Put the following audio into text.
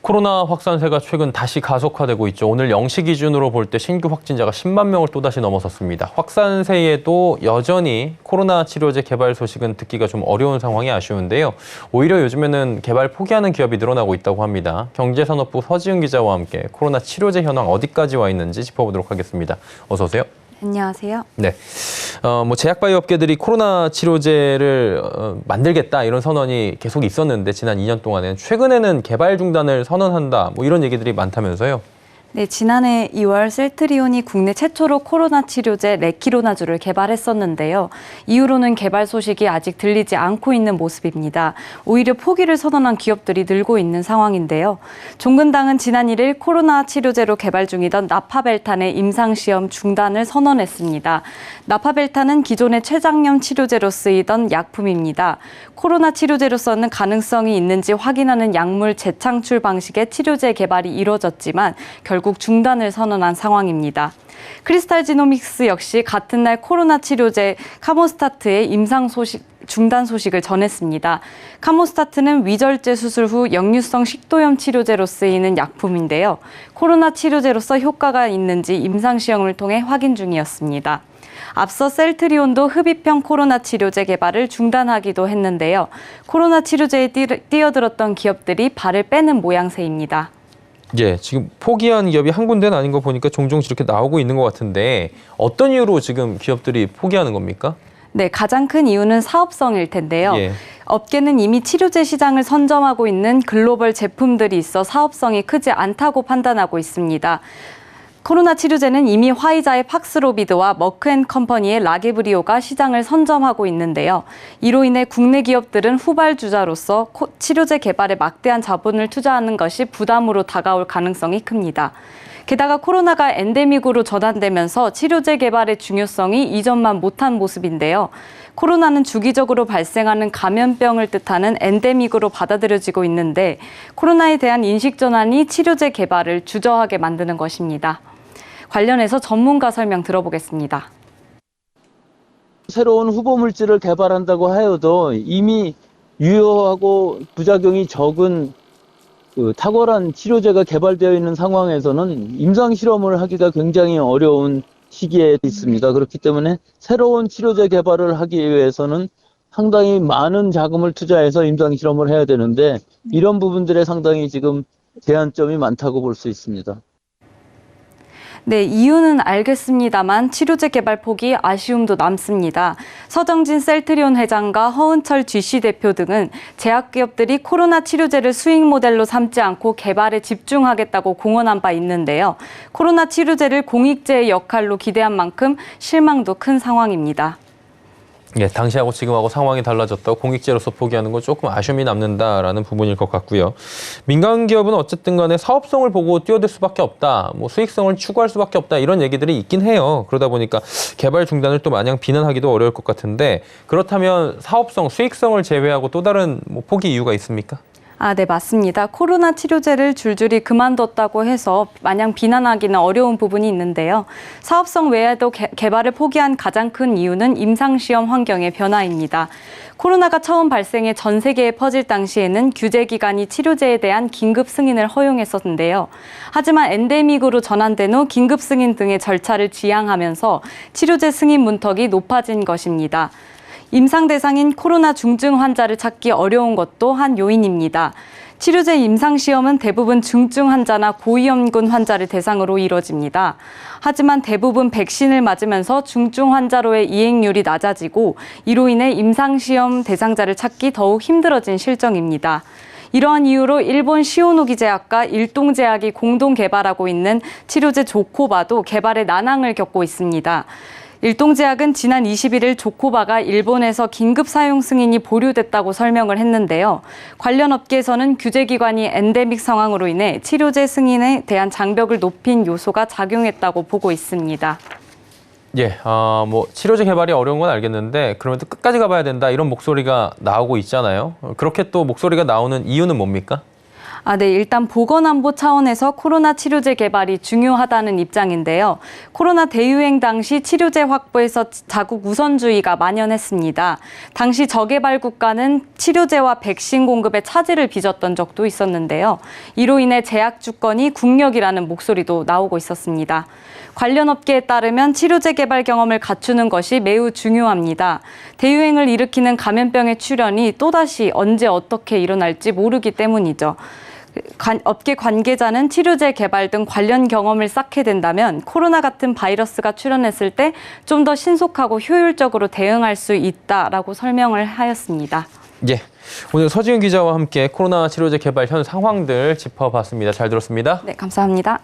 코로나 확산세가 최근 다시 가속화되고 있죠. 오늘 0시 기준으로 볼 때 신규 확진자가 10만 명을 또다시 넘어섰습니다. 확산세에도 여전히 코로나 치료제 개발 소식은 듣기가 좀 어려운 상황이 아쉬운데요. 오히려 요즘에는 개발 포기하는 기업이 늘어나고 있다고 합니다. 경제산업부 서지은 기자와 함께 코로나 치료제 현황 어디까지 와 있는지 짚어보도록 하겠습니다. 어서 오세요. 안녕하세요. 네. 제약바이오 업계들이 코로나 치료제를 만들겠다 이런 선언이 계속 있었는데 지난 2년 동안은 최근에는 개발 중단을 선언한다 이런 얘기들이 많다면서요. 네, 지난해 2월 셀트리온이 국내 최초로 코로나 치료제 레키로나주를 개발했었는데요. 이후로는 개발 소식이 아직 들리지 않고 있는 모습입니다. 오히려 포기를 선언한 기업들이 늘고 있는 상황인데요. 종근당은 지난 1일 코로나 치료제로 개발 중이던 나파벨탄의 임상시험 중단을 선언했습니다. 나파벨탄은 기존의 췌장염 치료제로 쓰이던 약품입니다. 코로나 치료제로서는 가능성이 있는지 확인하는 약물 재창출 방식의 치료제 개발이 이뤄졌지만 결국 중단을 선언한 상황입니다. 크리스탈 지노믹스 역시 같은 날 코로나 치료제 카모스타트의 중단 소식을 전했습니다. 카모스타트는 위절제 수술 후 역류성 식도염 치료제로 쓰이는 약품인데요. 코로나 치료제로서 효과가 있는지 임상시험을 통해 확인 중이었습니다. 앞서 셀트리온도 흡입형 코로나 치료제 개발을 중단하기도 했는데요. 코로나 치료제에 뛰어들었던 기업들이 발을 빼는 모양새입니다. 예, 지금 포기한 기업이 한 군데는 아닌 거 보니까 종종 이렇게 나오고 있는 것 같은데 어떤 이유로 지금 기업들이 포기하는 겁니까? 네, 가장 큰 이유는 사업성일 텐데요. 예. 업계는 이미 치료제 시장을 선점하고 있는 글로벌 제품들이 있어 사업성이 크지 않다고 판단하고 있습니다. 코로나 치료제는 이미 화이자의 팍스로비드와 머크앤컴퍼니의 라게브리오가 시장을 선점하고 있는데요. 이로 인해 국내 기업들은 후발주자로서 치료제 개발에 막대한 자본을 투자하는 것이 부담으로 다가올 가능성이 큽니다. 게다가 코로나가 엔데믹으로 전환되면서 치료제 개발의 중요성이 이전만 못한 모습인데요. 코로나는 주기적으로 발생하는 감염병을 뜻하는 엔데믹으로 받아들여지고 있는데 코로나에 대한 인식 전환이 치료제 개발을 주저하게 만드는 것입니다. 관련해서 전문가 설명 들어보겠습니다. 새로운 후보 물질을 개발한다고 하여도 이미 유효하고 부작용이 적은 탁월한 치료제가 개발되어 있는 상황에서는 임상 실험을 하기가 굉장히 어려운 시기에 있습니다. 그렇기 때문에 새로운 치료제 개발을 하기 위해서는 상당히 많은 자금을 투자해서 임상 실험을 해야 되는데 이런 부분들에 상당히 지금 제한점이 많다고 볼 수 있습니다. 네, 이유는 알겠습니다만 치료제 개발 포기 아쉬움도 남습니다. 서정진 셀트리온 회장과 허은철 GC 대표 등은 제약기업들이 코로나 치료제를 수익 모델로 삼지 않고 개발에 집중하겠다고 공언한 바 있는데요. 코로나 치료제를 공익제의 역할로 기대한 만큼 실망도 큰 상황입니다. 예, 당시하고 지금하고 상황이 달라졌다고 공익제로서 포기하는 건 조금 아쉬움이 남는다라는 부분일 것 같고요. 민간 기업은 어쨌든 간에 사업성을 보고 뛰어들 수밖에 없다. 수익성을 추구할 수밖에 없다. 이런 얘기들이 있긴 해요. 그러다 보니까 개발 중단을 또 마냥 비난하기도 어려울 것 같은데 그렇다면 사업성, 수익성을 제외하고 또 다른 포기 이유가 있습니까? 네, 맞습니다. 코로나 치료제를 줄줄이 그만뒀다고 해서 마냥 비난하기는 어려운 부분이 있는데요. 사업성 외에도 개발을 포기한 가장 큰 이유는 임상시험 환경의 변화입니다. 코로나가 처음 발생해 전 세계에 퍼질 당시에는 규제기관이 치료제에 대한 긴급 승인을 허용했었는데요. 하지만 엔데믹으로 전환된 후 긴급 승인 등의 절차를 지양하면서 치료제 승인 문턱이 높아진 것입니다. 임상 대상인 코로나 중증 환자를 찾기 어려운 것도 한 요인입니다. 치료제 임상시험은 대부분 중증 환자나 고위험군 환자를 대상으로 이뤄집니다. 하지만 대부분 백신을 맞으면서 중증 환자로의 이행률이 낮아지고 이로 인해 임상시험 대상자를 찾기 더욱 힘들어진 실정입니다. 이러한 이유로 일본 시오노기 제약과 일동제약이 공동 개발하고 있는 치료제 조코바도 개발에 난항을 겪고 있습니다. 일동제약은 지난 21일 조코바가 일본에서 긴급 사용 승인이 보류됐다고 설명을 했는데요. 관련 업계에서는 규제기관이 엔데믹 상황으로 인해 치료제 승인에 대한 장벽을 높인 요소가 작용했다고 보고 있습니다. 예, 치료제 개발이 어려운 건 알겠는데 그러면 또 끝까지 가봐야 된다 이런 목소리가 나오고 있잖아요. 그렇게 또 목소리가 나오는 이유는 뭡니까? 네. 일단 보건안보 차원에서 코로나 치료제 개발이 중요하다는 입장인데요. 코로나 대유행 당시 치료제 확보에서 자국 우선주의가 만연했습니다. 당시 저개발 국가는 치료제와 백신 공급에 차질을 빚었던 적도 있었는데요. 이로 인해 제약 주권이 국력이라는 목소리도 나오고 있었습니다. 관련 업계에 따르면 치료제 개발 경험을 갖추는 것이 매우 중요합니다. 대유행을 일으키는 감염병의 출현이 또다시 언제 어떻게 일어날지 모르기 때문이죠. 업계 관계자는 치료제 개발 등 관련 경험을 쌓게 된다면 코로나 같은 바이러스가 출현했을 때 좀 더 신속하고 효율적으로 대응할 수 있다라고 설명을 하였습니다. 예, 오늘 서지은 기자와 함께 코로나 치료제 개발 현 상황들 짚어봤습니다. 잘 들었습니다. 네, 감사합니다.